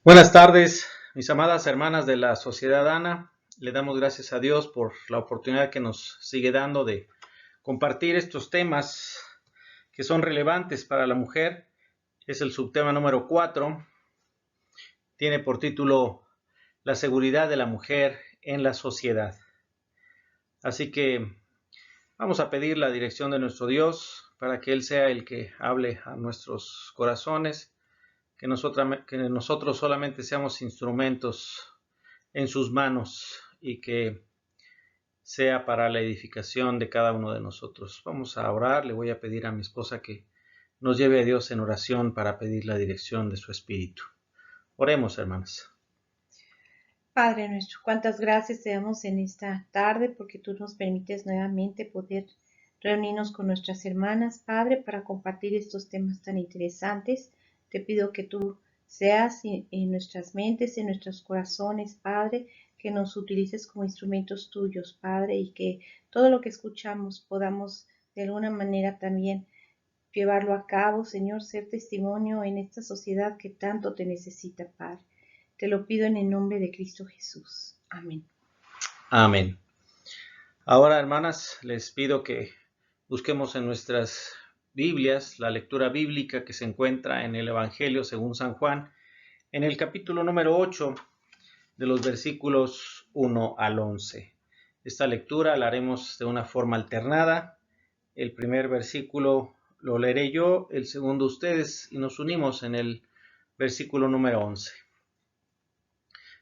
Buenas tardes, mis amadas hermanas de la Sociedad Ana. Le damos gracias a Dios por la oportunidad que nos sigue dando de compartir estos temas que son relevantes para la mujer. Es el subtema número 4. Tiene por título La seguridad de la mujer en la sociedad. Así que vamos a pedir la dirección de nuestro Dios para que Él sea el que hable a nuestros corazones. Que nosotros solamente seamos instrumentos en sus manos y que sea para la edificación de cada uno de nosotros. Vamos a orar. Le voy a pedir a mi esposa que nos lleve a Dios en oración para pedir la dirección de su Espíritu. Oremos, hermanas. Padre nuestro, cuántas gracias te damos en esta tarde porque tú nos permites nuevamente poder reunirnos con nuestras hermanas, Padre, para compartir estos temas tan interesantes. Te pido que tú seas en nuestras mentes, en nuestros corazones, Padre, que nos utilices como instrumentos tuyos, Padre, y que todo lo que escuchamos podamos de alguna manera también llevarlo a cabo, Señor, ser testimonio en esta sociedad que tanto te necesita, Padre. Te lo pido en el nombre de Cristo Jesús. Amén. Amén. Ahora, hermanas, les pido que busquemos en nuestras Biblias la lectura bíblica que se encuentra en el Evangelio según San Juan, en el capítulo número 8, de los versículos 1 al 11. Esta lectura la haremos de una forma alternada. El primer versículo lo leeré yo, el segundo ustedes, y nos unimos en el versículo número 11.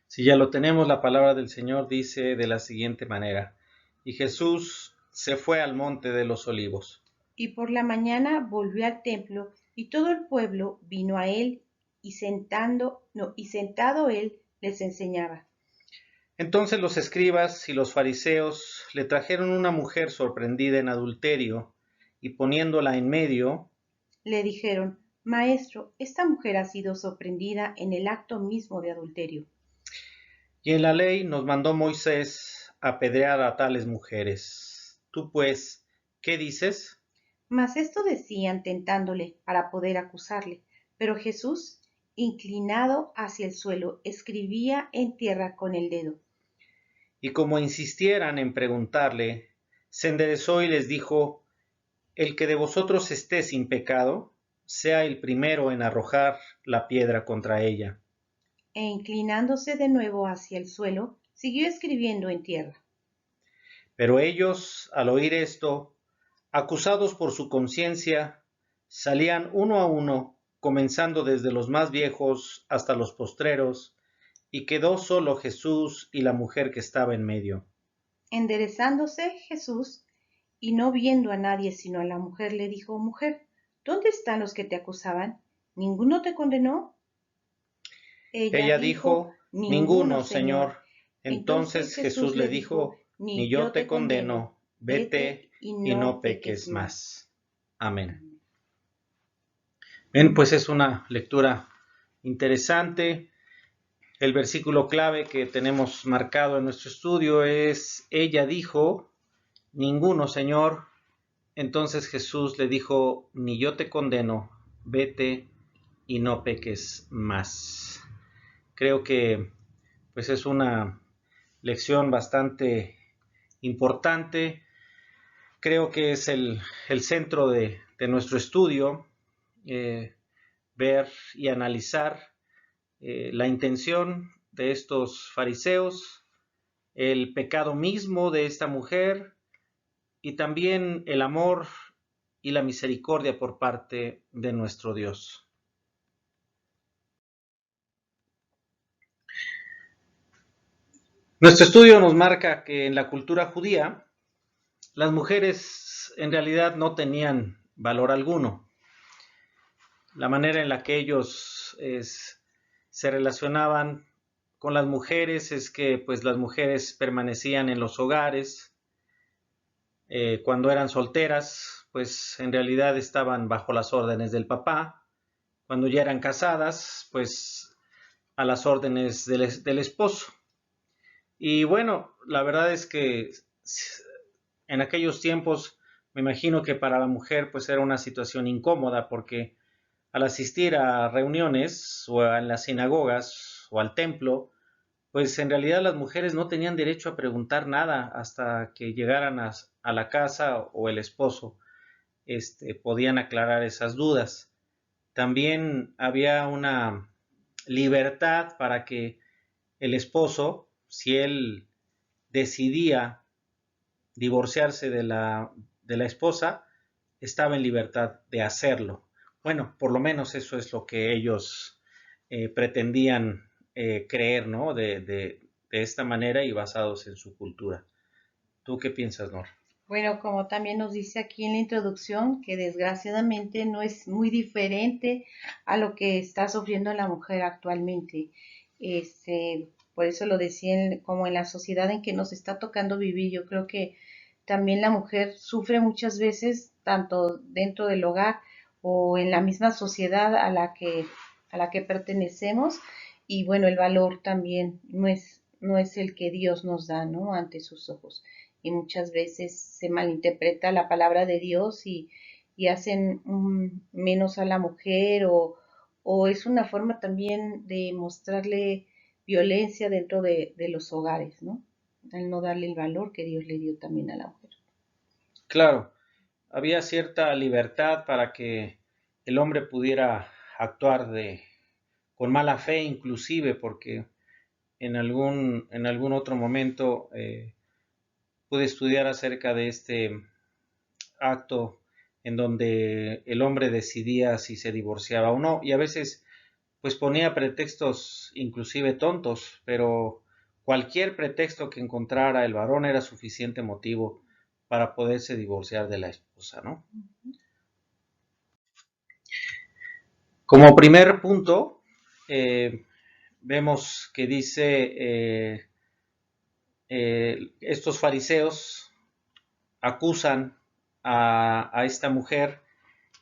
Si ya lo tenemos, la palabra del Señor dice de la siguiente manera: y Jesús se fue al monte de los olivos. Y por la mañana volvió al templo, y todo el pueblo vino a él, y sentado él les enseñaba. Entonces los escribas y los fariseos le trajeron una mujer sorprendida en adulterio, y poniéndola en medio, Le dijeron: Maestro, esta mujer ha sido sorprendida en el acto mismo de adulterio. y en la ley nos mandó Moisés apedrear a tales mujeres. Tú pues, ¿qué dices? Mas esto decían tentándole para poder acusarle. Pero Jesús, inclinado hacia el suelo, escribía en tierra con el dedo. Y como insistieran en preguntarle, se enderezó y les dijo: el que de vosotros esté sin pecado, sea el primero en arrojar la piedra contra ella. E inclinándose de nuevo hacia el suelo, siguió escribiendo en tierra. Pero ellos, al oír esto, acusados por su conciencia, salían uno a uno, comenzando desde los más viejos hasta los postreros, y quedó solo Jesús y la mujer que estaba en medio. Enderezándose Jesús, y no viendo a nadie sino a la mujer, le dijo: Mujer, ¿dónde están los que te acusaban? ¿Ninguno te condenó? Ella Ella dijo: dijo: Ninguno, ninguno, Señor. Señor. Entonces Entonces Jesús Jesús le le dijo: dijo: Ni ni yo yo te te condeno, condeno, vete vete y y no no peques peques más. más. Amén. Bien, pues es una lectura interesante. El versículo clave que tenemos marcado en nuestro estudio es: ella dijo, ninguno, Señor. Entonces Jesús le dijo: ni yo te condeno, vete y no peques más. Creo que pues es una lección bastante importante. Creo que es el centro de nuestro estudio, ver y analizar la intención de estos fariseos, el pecado mismo de esta mujer y también el amor y la misericordia por parte de nuestro Dios. Nuestro estudio nos marca que en la cultura judía las mujeres en realidad no tenían valor alguno. La manera en la que ellos se relacionaban con las mujeres es que pues las mujeres permanecían en los hogares. Cuando eran solteras, pues en realidad estaban bajo las órdenes del papá. Cuando ya eran casadas, pues a las órdenes del esposo. Y bueno, la verdad es que en aquellos tiempos me imagino que para la mujer pues era una situación incómoda, porque al asistir a reuniones o en las sinagogas o al templo, pues en realidad las mujeres no tenían derecho a preguntar nada hasta que llegaran a la casa o el esposo podían aclarar esas dudas. También había una libertad para que el esposo, si él decidía divorciarse de la esposa, estaba en libertad de hacerlo. Bueno, por lo menos eso es lo que ellos pretendían creer, ¿no? De esta manera y basados en su cultura. ¿Tú qué piensas, Nor? Bueno, como también nos dice aquí en la introducción, que desgraciadamente no es muy diferente a lo que está sufriendo la mujer actualmente. Por eso lo decía, como en la sociedad en que nos está tocando vivir, yo creo que también la mujer sufre muchas veces, tanto dentro del hogar o en la misma sociedad a la que pertenecemos, y bueno, el valor también no es el que Dios nos da, ¿no? Ante sus ojos. Y muchas veces se malinterpreta la palabra de Dios y hacen menos a la mujer o es una forma también de mostrarle violencia dentro de los hogares, ¿no? Al no darle el valor que Dios le dio también a la mujer. Claro, había cierta libertad para que el hombre pudiera actuar con mala fe inclusive, porque en algún otro momento pude estudiar acerca de este acto en donde el hombre decidía si se divorciaba o no, y a veces pues ponía pretextos inclusive tontos, pero cualquier pretexto que encontrara el varón era suficiente motivo para poderse divorciar de la esposa, ¿no? Como primer punto, vemos que dice estos fariseos acusan a esta mujer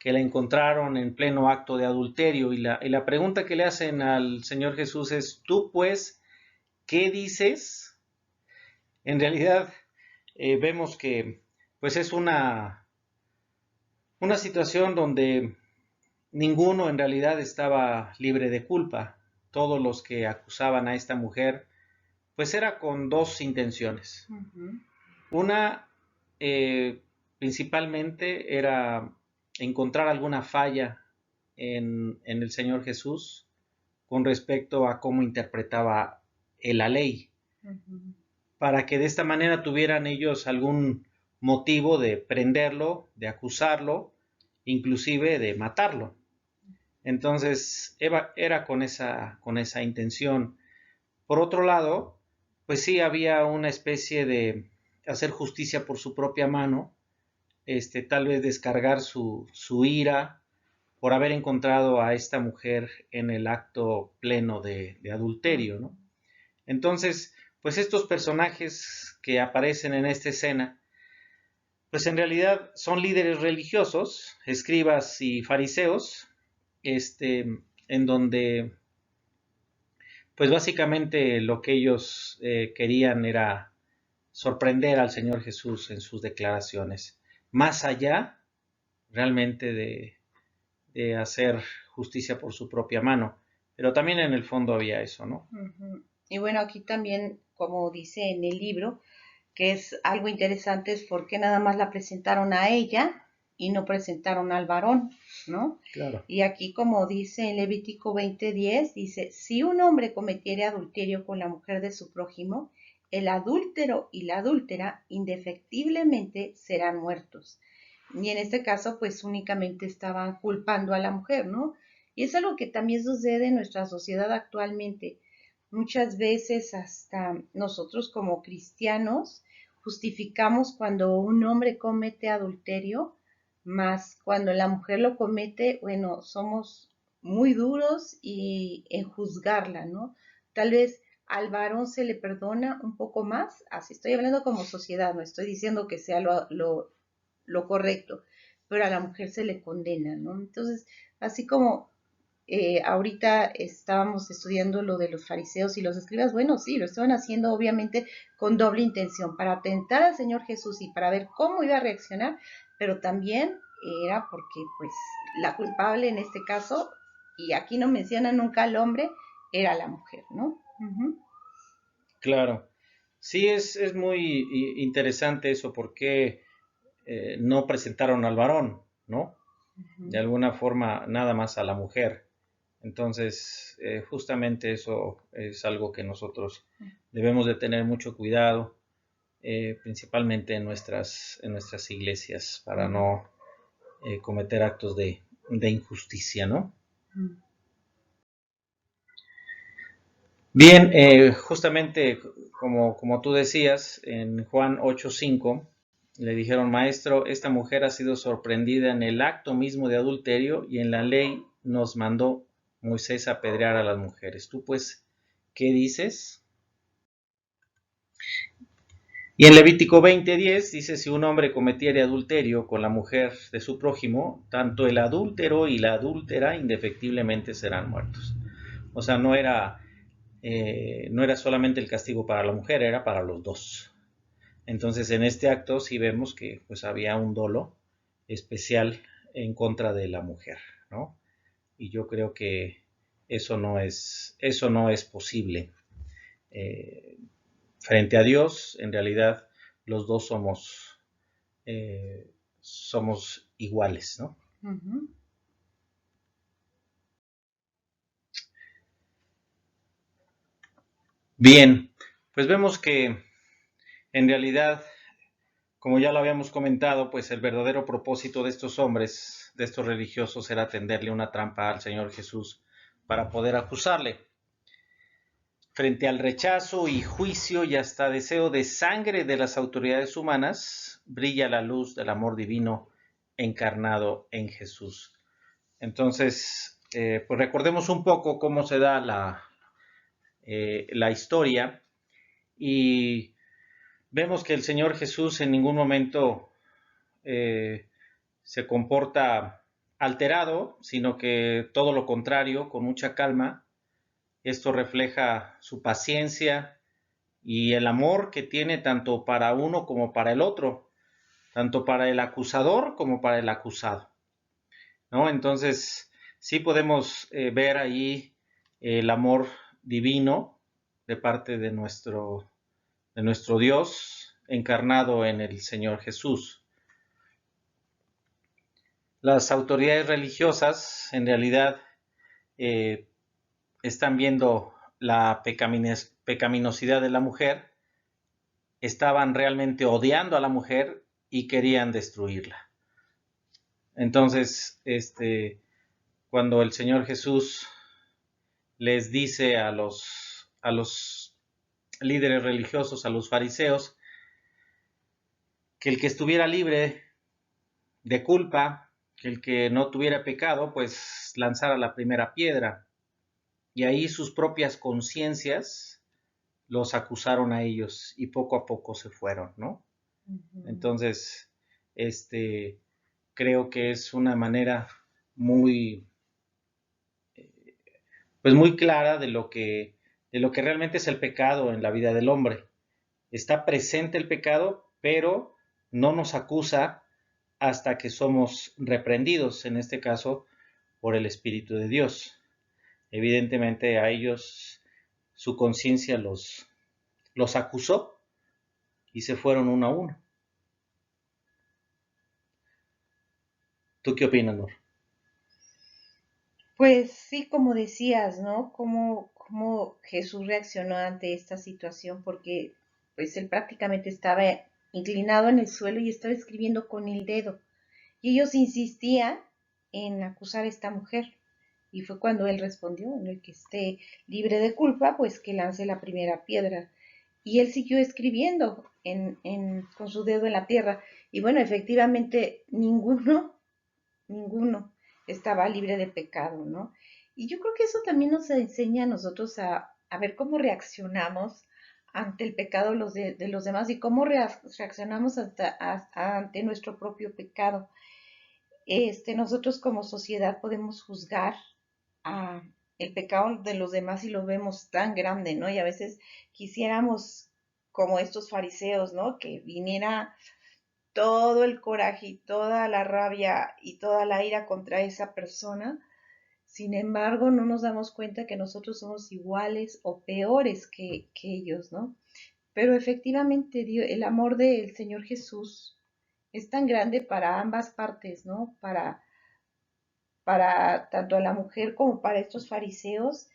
que la encontraron en pleno acto de adulterio y la pregunta que le hacen al Señor Jesús es, tú pues, ¿qué dices? En realidad vemos que pues es una situación donde ninguno en realidad estaba libre de culpa. Todos los que acusaban a esta mujer pues era con dos intenciones. Una, principalmente, era encontrar alguna falla en el Señor Jesús con respecto a cómo interpretaba la ley, para que de esta manera tuvieran ellos algún motivo de prenderlo, de acusarlo, inclusive de matarlo. Entonces, era con esa intención. Por otro lado, pues sí había una especie de hacer justicia por su propia mano, tal vez descargar su ira por haber encontrado a esta mujer en el acto pleno de adulterio, ¿no? Entonces, pues estos personajes que aparecen en esta escena, pues en realidad son líderes religiosos, escribas y fariseos, en donde pues básicamente lo que ellos querían era sorprender al Señor Jesús en sus declaraciones, más allá realmente de hacer justicia por su propia mano, pero también en el fondo había eso, ¿no? Y bueno, aquí también, como dice en el libro, que es algo interesante, es por qué nada más la presentaron a ella y no presentaron al varón, ¿no? Claro. Y aquí, como dice en Levítico 20:10, dice, si un hombre cometiere adulterio con la mujer de su prójimo, el adúltero y la adúltera indefectiblemente serán muertos. Y en este caso, pues únicamente estaban culpando a la mujer, ¿no? Y es algo que también sucede en nuestra sociedad actualmente. Muchas veces hasta nosotros como cristianos justificamos cuando un hombre comete adulterio, más cuando la mujer lo comete, bueno, somos muy duros y en juzgarla, ¿no? Tal vez al varón se le perdona un poco más, así estoy hablando como sociedad, no estoy diciendo que sea lo correcto, pero a la mujer se le condena, ¿no? Entonces, así como ahorita estábamos estudiando lo de los fariseos y los escribas, bueno, sí, lo estaban haciendo obviamente con doble intención, para tentar al Señor Jesús y para ver cómo iba a reaccionar, pero también era porque pues la culpable en este caso, y aquí no menciona nunca al hombre, era la mujer, ¿no? Claro. Sí, es muy interesante eso, porque no presentaron al varón, ¿no? De alguna forma, nada más a la mujer. Entonces, justamente eso es algo que nosotros debemos de tener mucho cuidado, principalmente en nuestras iglesias, para no cometer actos de injusticia, ¿no? Bien, justamente como tú decías, en Juan 8:5 le dijeron: Maestro, esta mujer ha sido sorprendida en el acto mismo de adulterio, y en la ley nos mandó Moisés apedrear a las mujeres. Tú pues, ¿qué dices? Y en Levítico 20:10 dice: si un hombre cometiere adulterio con la mujer de su prójimo, tanto el adúltero y la adúltera indefectiblemente serán muertos. O sea, no era solamente el castigo para la mujer, era para los dos. Entonces, en este acto sí vemos que pues había un dolo especial en contra de la mujer, ¿no? Y yo creo que eso no es posible. Frente a Dios, en realidad, los dos somos iguales, ¿no? Bien, pues vemos que en realidad, como ya lo habíamos comentado, pues el verdadero propósito de estos hombres, de estos religiosos, era tenderle una trampa al Señor Jesús para poder acusarle. Frente al rechazo y juicio y hasta deseo de sangre de las autoridades humanas, brilla la luz del amor divino encarnado en Jesús. Entonces, pues recordemos un poco cómo se da la historia, y vemos que el Señor Jesús en ningún momento se comporta alterado, sino que todo lo contrario, con mucha calma. Esto refleja su paciencia y el amor que tiene tanto para uno como para el otro, tanto para el acusador como para el acusado, ¿no? Entonces, sí podemos ver ahí el amor divino de parte de nuestro Dios encarnado en el Señor Jesús. Las autoridades religiosas en realidad eh, están viendo la pecaminosidad de la mujer, estaban realmente odiando a la mujer y querían destruirla. Entonces, cuando el Señor Jesús les dice a los líderes religiosos, a los fariseos, que el que estuviera libre de culpa, que el que no tuviera pecado, pues lanzara la primera piedra. Y ahí sus propias conciencias los acusaron a ellos y poco a poco se fueron, ¿no? Entonces, creo que es una manera muy, pues muy clara de lo que realmente es el pecado en la vida del hombre. Está presente el pecado, pero no nos acusa hasta que somos reprendidos, en este caso, por el Espíritu de Dios. Evidentemente a ellos su conciencia los acusó y se fueron uno a uno. ¿Tú qué opinas, Nor? Pues sí, como decías, ¿no? Cómo Jesús reaccionó ante esta situación, porque pues él prácticamente estaba inclinado en el suelo y estaba escribiendo con el dedo. Y ellos insistían en acusar a esta mujer. Y fue cuando él respondió: en el que esté libre de culpa, pues que lance la primera piedra. Y él siguió escribiendo con su dedo en la tierra. Y bueno, efectivamente, ninguno estaba libre de pecado, ¿no? Y yo creo que eso también nos enseña a nosotros a ver cómo reaccionamos ante el pecado de los demás y cómo reaccionamos ante nuestro propio pecado. Nosotros como sociedad podemos juzgar a el pecado de los demás y lo vemos tan grande, ¿no? Y a veces quisiéramos, como estos fariseos, ¿no? Que viniera todo el coraje y toda la rabia y toda la ira contra esa persona Sin embargo, no nos damos cuenta que nosotros somos iguales o peores que ellos, ¿no? Pero efectivamente, el amor del Señor Jesús es tan grande para ambas partes, ¿no? Para tanto a la mujer como para estos fariseos,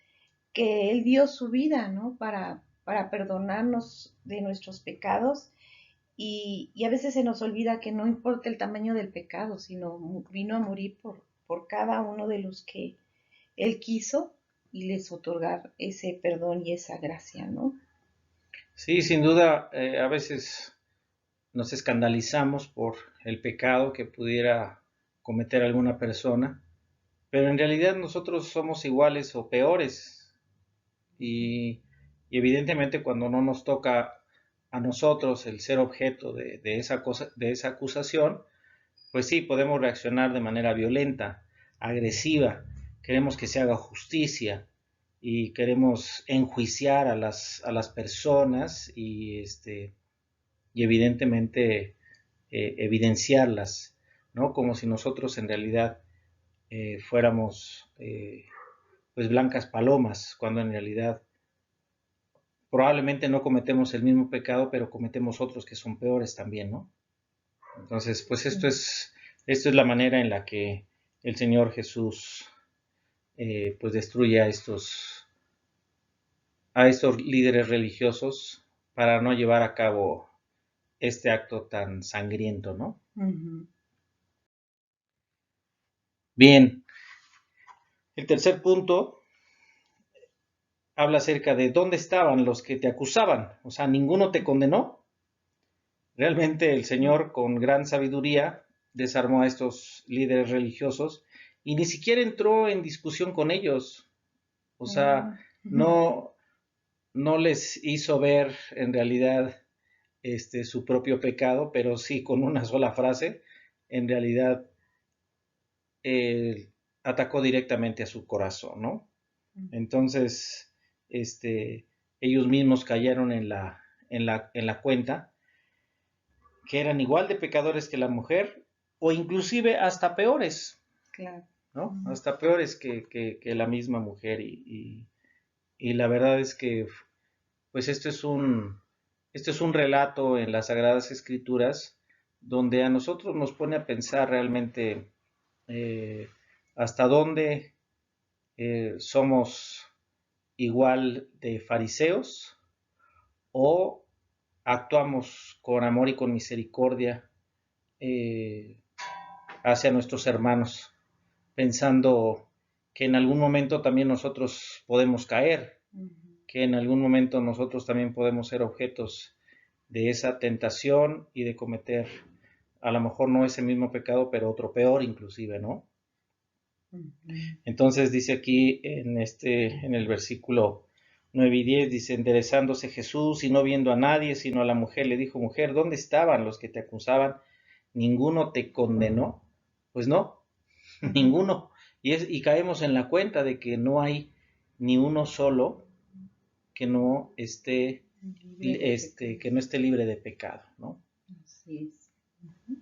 que Él dio su vida, ¿no? Para perdonarnos de nuestros pecados. Y a veces se nos olvida que no importa el tamaño del pecado, sino vino a morir por cada uno de los que Él quiso y les otorgar ese perdón y esa gracia, ¿no? Sí, sin duda, a veces nos escandalizamos por el pecado que pudiera cometer alguna persona, pero en realidad nosotros somos iguales o peores y, y evidentemente cuando no nos toca a nosotros el ser objeto de esa cosa, de esa acusación, pues sí, podemos reaccionar de manera violenta, agresiva, queremos que se haga justicia y queremos enjuiciar a las personas y evidentemente evidenciarlas, ¿no? Como si nosotros en realidad fuéramos pues blancas palomas, cuando en realidad probablemente no cometemos el mismo pecado, pero cometemos otros que son peores también, ¿no? Entonces, pues esto es la manera en la que el Señor Jesús pues destruye a estos líderes religiosos para no llevar a cabo este acto tan sangriento, ¿no? Ujú. Bien, el tercer punto habla acerca de dónde estaban los que te acusaban, o sea, ninguno te condenó. Realmente el Señor con gran sabiduría desarmó a estos líderes religiosos y ni siquiera entró en discusión con ellos, o sea, Mm, ujú. no, no les hizo ver en realidad su propio pecado, pero sí con una sola frase, en realidad atacó directamente a su corazón, ¿no? Entonces, ellos mismos cayeron en la cuenta que eran igual de pecadores que la mujer o inclusive hasta peores, Claro. ¿no? Mm, Hasta peores que la misma mujer y la verdad es que pues esto es un relato en las Sagradas Escrituras donde a nosotros nos pone a pensar realmente eh, hasta dónde somos igual de fariseos o actuamos con amor y con misericordia eh, hacia nuestros hermanos, pensando que en algún momento también nosotros podemos caer, ujú. que en algún momento nosotros también podemos ser objetos de esa tentación y de cometer a lo mejor no ese mismo pecado, pero otro peor inclusive, ¿no? Ujú. Entonces dice aquí en el versículo 9 y 10, dice, enderezándose Jesús y no viendo a nadie, sino a la mujer, le dijo, mujer, ¿dónde estaban los que te acusaban? ¿Ninguno te condenó? Pues no, Ujú. ninguno. Y caemos en la cuenta de que no hay ni uno solo que no esté, Libre de pecado. que no esté libre de pecado, ¿no? Así es. Ujú.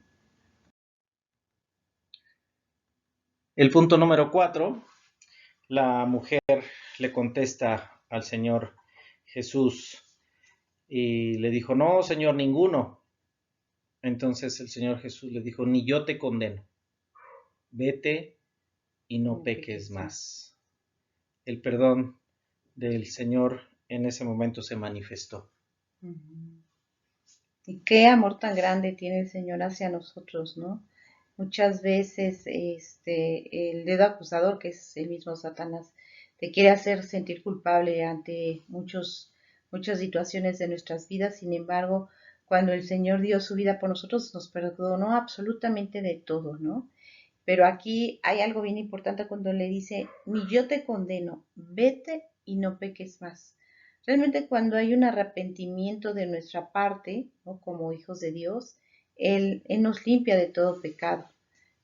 El punto número 4, la mujer le contesta al Señor Jesús y le dijo, no, Señor, ninguno. Entonces el Señor Jesús le dijo, ni yo te condeno, vete y no No peques peques más. más. El perdón del Señor en ese momento se manifestó. Ujú. Y qué amor tan grande tiene el Señor hacia nosotros, ¿no? Muchas veces el dedo acusador, que es el mismo Satanás, te quiere hacer sentir culpable ante muchas situaciones de nuestras vidas. Sin embargo, cuando el Señor dio su vida por nosotros, nos perdonó absolutamente de todo, ¿no? Pero aquí hay algo bien importante cuando le dice, ni yo te condeno, vete y no peques más. Realmente cuando hay un arrepentimiento de nuestra parte, ¿no? Como hijos de Dios, Él nos limpia de todo pecado,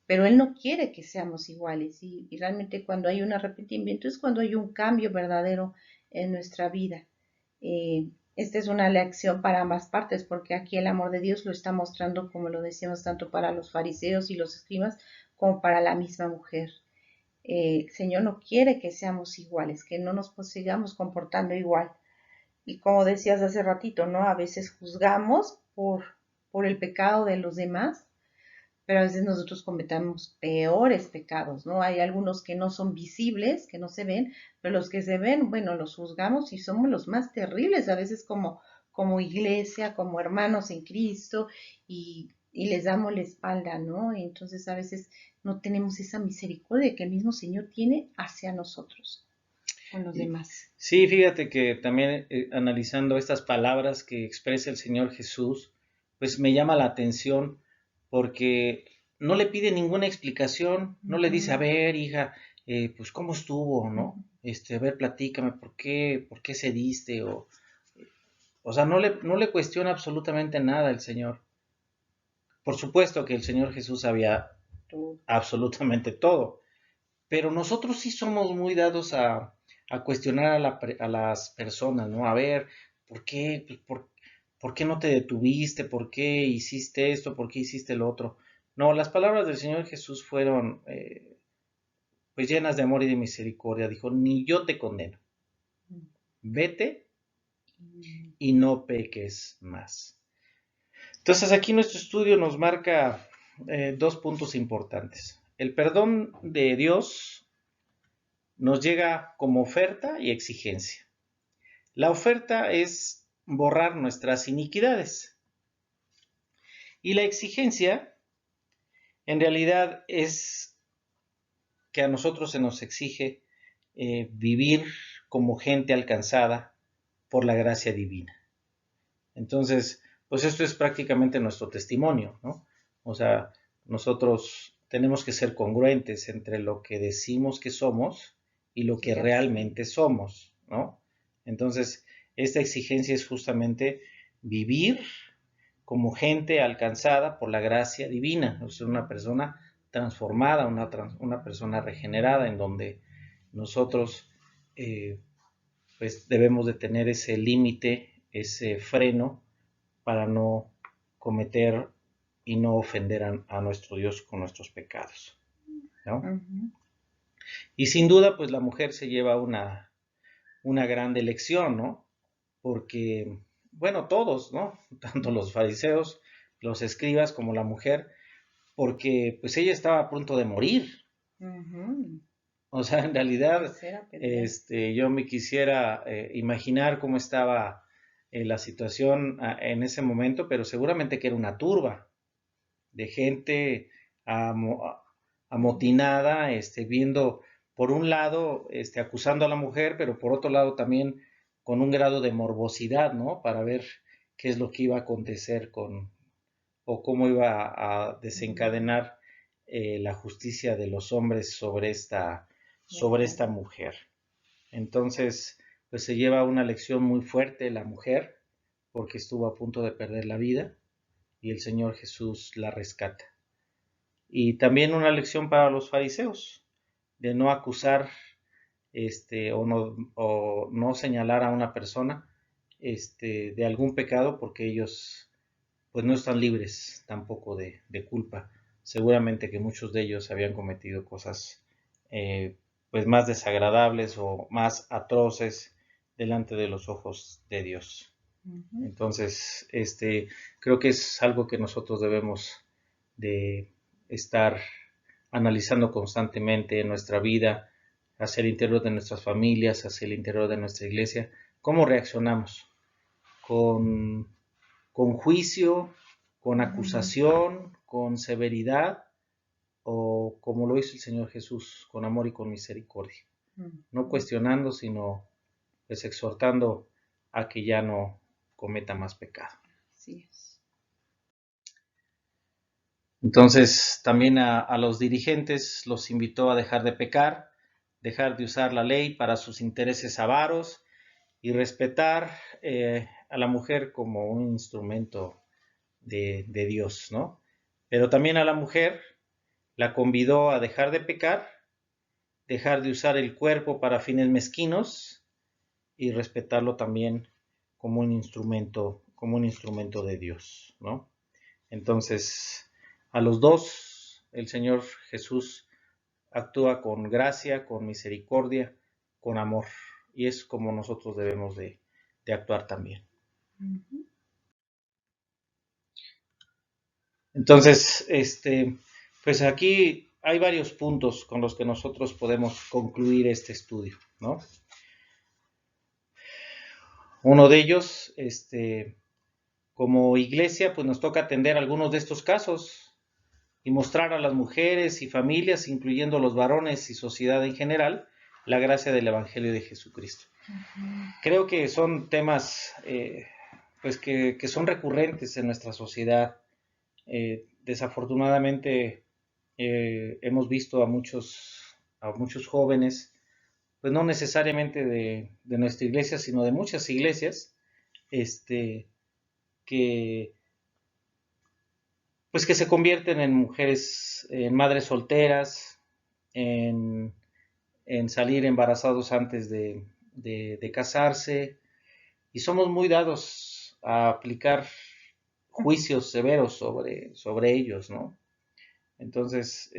pero Él no quiere que seamos iguales y realmente cuando hay un arrepentimiento es cuando hay un cambio verdadero en nuestra vida. Esta es una lección para ambas partes, porque aquí el amor de Dios lo está mostrando, como lo decíamos, tanto para los fariseos y los escribas, como para la misma mujer. el Señor no quiere que seamos iguales, que no nos sigamos comportando igual. Y como decías hace ratito, ¿no? A veces juzgamos por el pecado de los demás, pero a veces nosotros cometemos peores pecados, ¿no? Hay algunos que no son visibles, que no se ven, pero los que se ven, bueno, los juzgamos y somos los más terribles, a veces como iglesia, como hermanos en Cristo, y les damos la espalda, ¿no? Y entonces a veces no tenemos esa misericordia que el mismo Señor tiene hacia nosotros, con los demás. Sí, fíjate que también analizando estas palabras que expresa el Señor Jesús, pues me llama la atención porque no le pide ninguna explicación, no le dice, a ver, hija, pues cómo estuvo, ¿no? A ver, platícame, por qué cediste? O sea, no le cuestiona absolutamente nada el Señor. Por supuesto que el Señor Jesús sabía absolutamente todo, pero nosotros sí somos muy dados a cuestionar a las personas, ¿no? A ver, ¿por qué? Pues, ¿por qué no te detuviste? ¿Por qué hiciste esto? ¿Por qué hiciste lo otro? No, las palabras del Señor Jesús fueron pues llenas de amor y de misericordia. Dijo, ni yo te condeno. Vete y no peques más. Entonces aquí nuestro estudio nos marca dos puntos importantes. El perdón de Dios nos llega como oferta y exigencia. La oferta es borrar nuestras iniquidades y la exigencia en realidad es que a nosotros se nos exige vivir como gente alcanzada por la gracia divina. Entonces, pues esto es prácticamente nuestro testimonio, ¿no? O sea, nosotros tenemos que ser congruentes entre lo que decimos que somos y lo que realmente somos, ¿no? Entonces, esta exigencia es justamente vivir como gente alcanzada por la gracia divina, o sea, una persona transformada, una persona regenerada, en donde nosotros pues debemos de tener ese límite, ese freno para no cometer y no ofender a nuestro Dios con nuestros pecados, ¿no? Y sin duda, pues la mujer se lleva una gran lección, ¿no? Porque, bueno, todos, ¿no? Tanto los fariseos, los escribas como la mujer, porque pues ella estaba a punto de morir. O sea, en realidad, yo me quisiera imaginar cómo estaba la situación en ese momento, pero seguramente que era una turba de gente amotinada, viendo por un lado, acusando a la mujer, pero por otro lado también con un grado de morbosidad, ¿no? Para ver qué es lo que iba a acontecer o cómo iba a desencadenar la justicia de los hombres sobre esta mujer. Entonces, pues se lleva una lección muy fuerte la mujer, porque estuvo a punto de perder la vida y el Señor Jesús la rescata. Y también una lección para los fariseos, de no acusar o no señalar a una persona de algún pecado, porque ellos pues no están libres tampoco de culpa. Seguramente que muchos de ellos habían cometido cosas pues más desagradables o más atroces delante de los ojos de Dios. Entonces, creo que es algo que nosotros debemos de estar analizando constantemente en nuestra vida, hacia el interior de nuestras familias, hacia el interior de nuestra iglesia. ¿Cómo reaccionamos? ¿Con juicio, con acusación, con severidad, o como lo hizo el Señor Jesús, con amor y con misericordia? No cuestionando, sino pues exhortando a que ya no cometa más pecado. Así es. Entonces, también a los dirigentes los invitó a dejar de pecar, dejar de usar la ley para sus intereses avaros y respetar a la mujer como un instrumento de Dios, ¿no? Pero también a la mujer la convidó a dejar de pecar, dejar de usar el cuerpo para fines mezquinos y respetarlo también como un instrumento de Dios, ¿no? Entonces, a los dos el Señor Jesús actúa con gracia, con misericordia, con amor. Y es como nosotros debemos de actuar también. Entonces, pues aquí hay varios puntos con los que nosotros podemos concluir este estudio, ¿no? Uno de ellos, como iglesia, pues nos toca atender algunos de estos casos y mostrar a las mujeres y familias, incluyendo los varones y sociedad en general, la gracia del Evangelio de Jesucristo. Creo que son temas pues que son recurrentes en nuestra sociedad. Desafortunadamente hemos visto a muchos jóvenes, pues no necesariamente de nuestra iglesia, sino de muchas iglesias, que pues que se convierten en mujeres, en madres solteras, en, salir embarazados antes de casarse, y somos muy dados a aplicar juicios severos sobre ellos, ¿no? Entonces,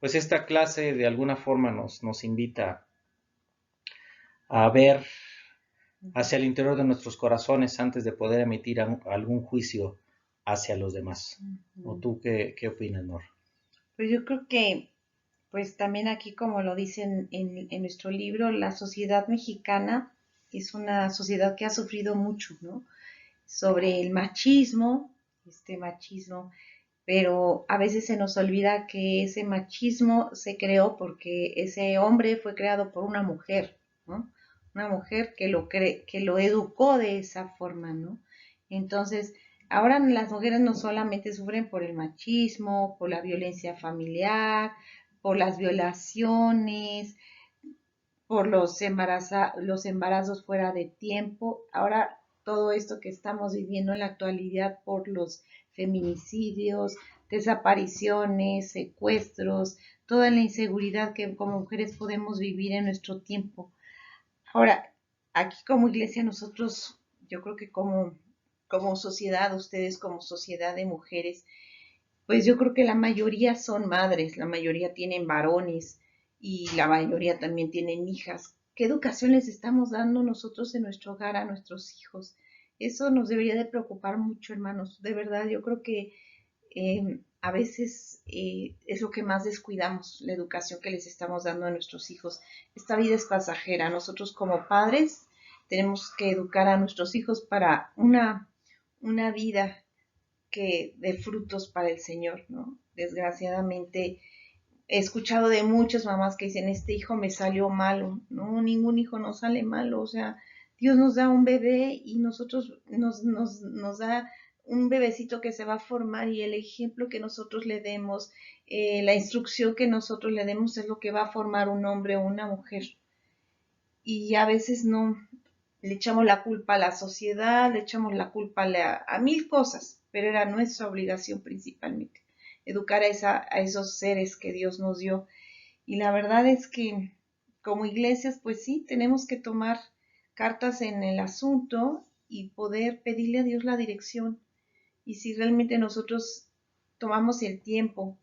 pues esta clase de alguna forma nos invita a ver hacia el interior de nuestros corazones antes de poder emitir algún juicio hacia los demás. ¿O tú qué opinas, Nor? Pues yo creo que, pues también aquí, como lo dicen en nuestro libro, la sociedad mexicana es una sociedad que ha sufrido mucho, ¿no? Sobre el machismo, este machismo, pero a veces se nos olvida que ese machismo se creó porque ese hombre fue creado por una mujer, ¿no? Una mujer que lo educó de esa forma, ¿no? Entonces, ahora las mujeres no solamente sufren por el machismo, por la violencia familiar, por las violaciones, por los embarazos fuera de tiempo. Ahora todo esto que estamos viviendo en la actualidad por los feminicidios, desapariciones, secuestros, toda la inseguridad que como mujeres podemos vivir en nuestro tiempo. Ahora, aquí como iglesia nosotros, yo creo que como sociedad, ustedes como sociedad de mujeres, pues yo creo que la mayoría son madres, la mayoría tienen varones y la mayoría también tienen hijas. ¿Qué educación les estamos dando nosotros en nuestro hogar a nuestros hijos? Eso nos debería de preocupar mucho, hermanos. De verdad, yo creo que a veces es lo que más descuidamos, la educación que les estamos dando a nuestros hijos. Esta vida es pasajera. Nosotros como padres tenemos que educar a nuestros hijos para una vida que de frutos para el Señor, ¿no? Desgraciadamente he escuchado de muchas mamás que dicen, este hijo me salió malo, no, ningún hijo nos sale malo, o sea, Dios nos da un bebé y nosotros nos da un bebecito que se va a formar y el ejemplo que nosotros le demos, la instrucción que nosotros le demos es lo que va a formar un hombre o una mujer. Y a veces no, le echamos la culpa a la sociedad, le echamos la culpa a mil cosas, pero era nuestra obligación principalmente, educar a esos seres que Dios nos dio. Y la verdad es que como iglesias, pues sí, tenemos que tomar cartas en el asunto y poder pedirle a Dios la dirección. Y si realmente nosotros tomamos el tiempo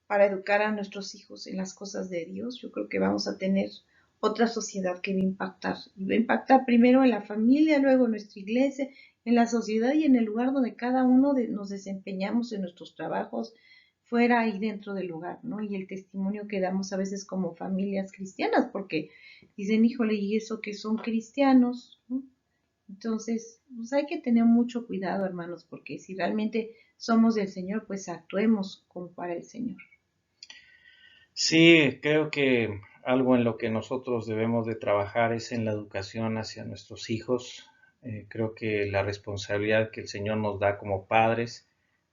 para educar a nuestros hijos en las cosas de Dios, yo creo que vamos a tener otra sociedad que va a impactar. Y va a impactar primero en la familia, luego en nuestra iglesia, en la sociedad y en el lugar donde cada uno nos desempeñamos en nuestros trabajos, fuera y dentro del hogar, ¿no? Y el testimonio que damos a veces como familias cristianas, porque dicen, híjole, y eso que son cristianos, ¿no? Entonces, pues hay que tener mucho cuidado, hermanos, porque si realmente somos del Señor, pues actuemos como para el Señor. Sí, creo que algo en lo que nosotros debemos de trabajar es en la educación hacia nuestros hijos. Creo que la responsabilidad que el Señor nos da como padres,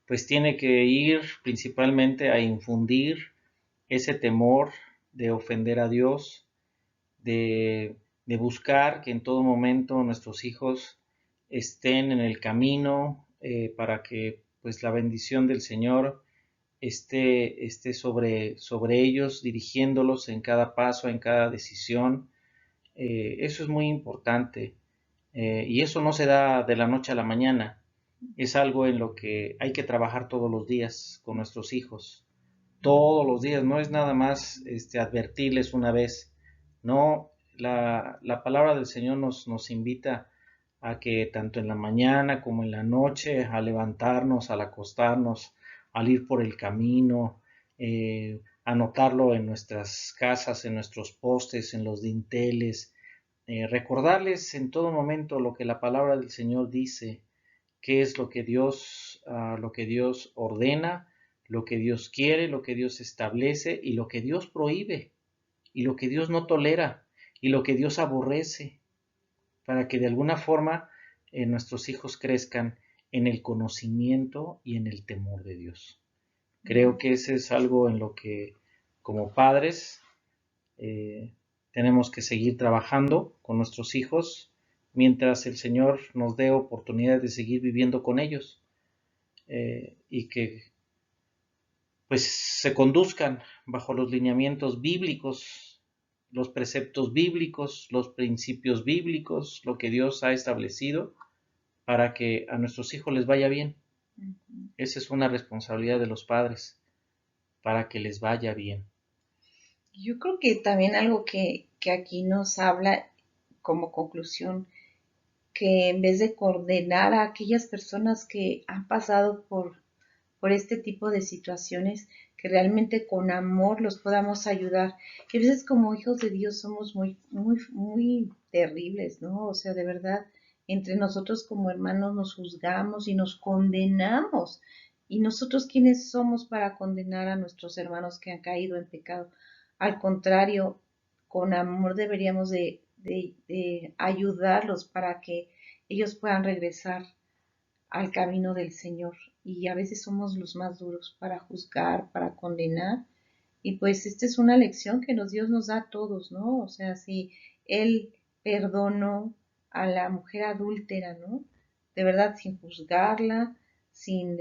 pues tiene que ir principalmente a infundir ese temor de ofender a Dios, de buscar que en todo momento nuestros hijos estén en el camino para que pues la bendición del Señor esté sobre ellos, dirigiéndolos en cada paso, en cada decisión. Eso es muy importante y eso no se da de la noche a la mañana. Es algo en lo que hay que trabajar todos los días con nuestros hijos. todos los días, no es nada más advertirles una vez, no, la palabra del Señor nos invita a que tanto en la mañana como en la noche, al levantarnos, al acostarnos, al ir por el camino, anotarlo en nuestras casas, en nuestros postes, en los dinteles, recordarles en todo momento lo que la palabra del Señor dice, qué es lo que Dios ordena, lo que Dios quiere, lo que Dios establece y lo que Dios prohíbe y lo que Dios no tolera y lo que Dios aborrece, para que de alguna forma nuestros hijos crezcan en el conocimiento y en el temor de Dios. Creo que ese es algo en lo que como padres tenemos que seguir trabajando con nuestros hijos mientras el Señor nos dé oportunidad de seguir viviendo con ellos y que pues se conduzcan bajo los lineamientos bíblicos, los preceptos bíblicos, los principios bíblicos, lo que Dios ha establecido para que a nuestros hijos les vaya bien. Esa es una responsabilidad de los padres, para que les vaya bien. Yo creo que también algo que aquí nos habla como conclusión, que en vez de condenar a aquellas personas que han pasado por este tipo de situaciones, que realmente con amor los podamos ayudar. Y a veces como hijos de Dios somos muy terribles, ¿no? O sea, de verdad, entre nosotros como hermanos nos juzgamos y nos condenamos. ¿Y nosotros quiénes somos para condenar a nuestros hermanos que han caído en pecado? Al contrario, con amor deberíamos de ayudarlos para que ellos puedan regresar al camino del Señor. Y a veces somos los más duros para juzgar, para condenar. Y pues esta es una lección que Dios nos da a todos, ¿no? O sea, si Él perdonó a la mujer adúltera, ¿no? De verdad, sin juzgarla, sin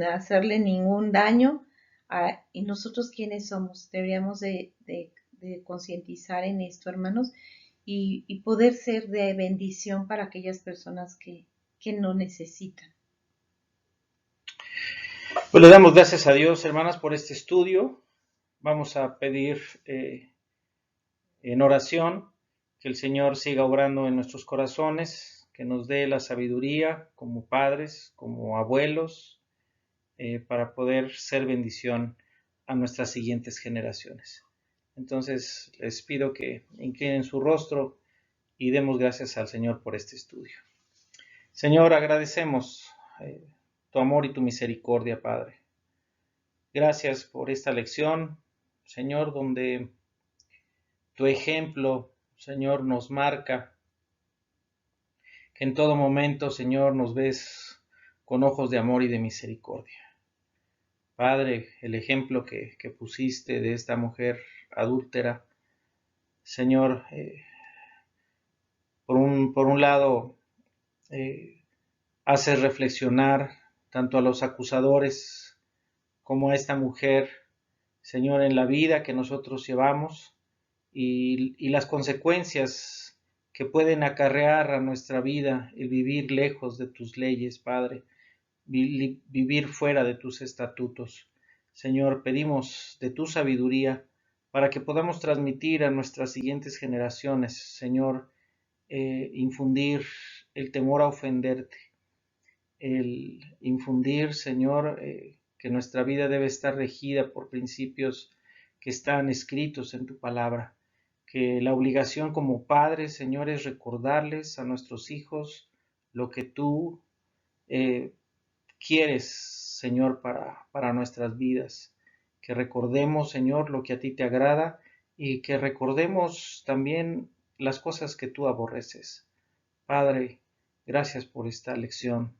hacerle ningún daño. ¿Y nosotros quiénes somos? Deberíamos de concientizar en esto, hermanos, y poder ser de bendición para aquellas personas que no necesitan. Pues le damos gracias a Dios, hermanas, por este estudio. Vamos a pedir en oración que el Señor siga obrando en nuestros corazones, que nos dé la sabiduría como padres, como abuelos, para poder ser bendición a nuestras siguientes generaciones. Entonces les pido que inclinen su rostro y demos gracias al Señor por este estudio. Señor, agradecemos tu amor y tu misericordia, Padre. Gracias por esta lección, Señor, donde tu ejemplo, Señor, nos marca que en todo momento, Señor, nos ves con ojos de amor y de misericordia. Padre, el ejemplo que pusiste de esta mujer adúltera, Señor, por un lado, haces reflexionar tanto a los acusadores como a esta mujer, Señor, en la vida que nosotros llevamos y las consecuencias que pueden acarrear a nuestra vida el vivir lejos de tus leyes, Padre, vivir fuera de tus estatutos. Señor, pedimos de tu sabiduría para que podamos transmitir a nuestras siguientes generaciones, Señor, infundir el temor a ofenderte, el infundir, Señor, que nuestra vida debe estar regida por principios que están escritos en tu palabra, que la obligación como padres, Señor, es recordarles a nuestros hijos lo que tú quieres, Señor, para nuestras vidas, que recordemos, Señor, lo que a ti te agrada y que recordemos también las cosas que tú aborreces. Padre, gracias por esta lección.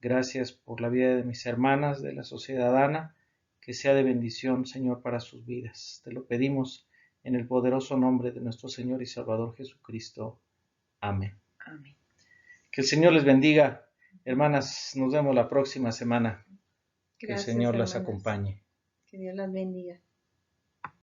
Gracias por la vida de mis hermanas, de la sociedad Ana, que sea de bendición, Señor, para sus vidas. Te lo pedimos en el poderoso nombre de nuestro Señor y Salvador Jesucristo. Amén. Amén. Que el Señor les bendiga. Hermanas, nos vemos la próxima semana. Que el Gracias, Señor las hermanas. acompañe. Que Dios las bendiga.